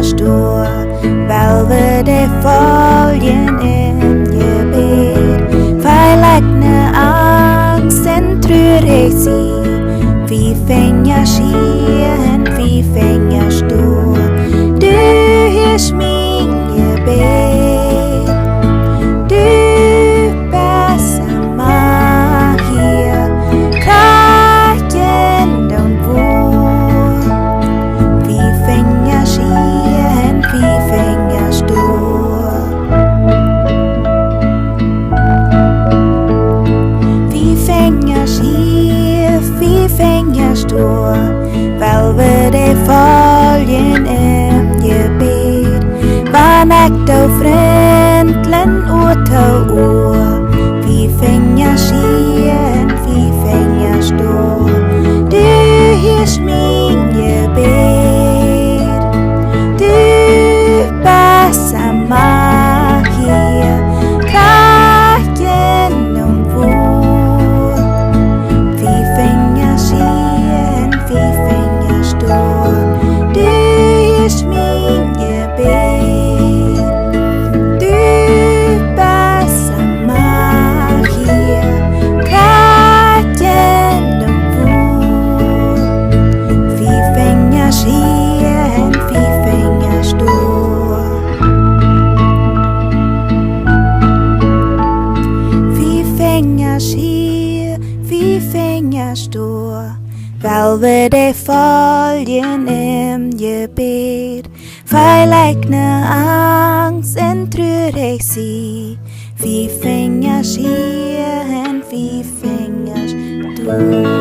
Finjasch door, wel we de volgen in Jebäd. Verlegne angst en trurigheid, wie Finjasch hier en wie Finjasch door. Du hörst min Jebäd, du bist immer hier, kraken don't wohl. Wie Finjasch hier en wie Finjasch door. Wie Finjasch hier, wie Finjasch door, wel we de volgen in Jebäd. Van ik de vriendlen oor te oor, wie Finjasch hier en wie Finjasch door. Du hörst min Jebäd, du bist immer hier, kraken und wohl. Wie Finjasch hier en wie Finjasch door. Du hörst min Jebäd, du bist immer hier, kraken und wohl. Wie Finjasch hier en wie Finjasch door. Wie Finjasch hier, wie Finjasch door, wel we de volgen in Jebäd. Verlegne angst en trurigheid, wie Finjasch hier en wie Finjasch door.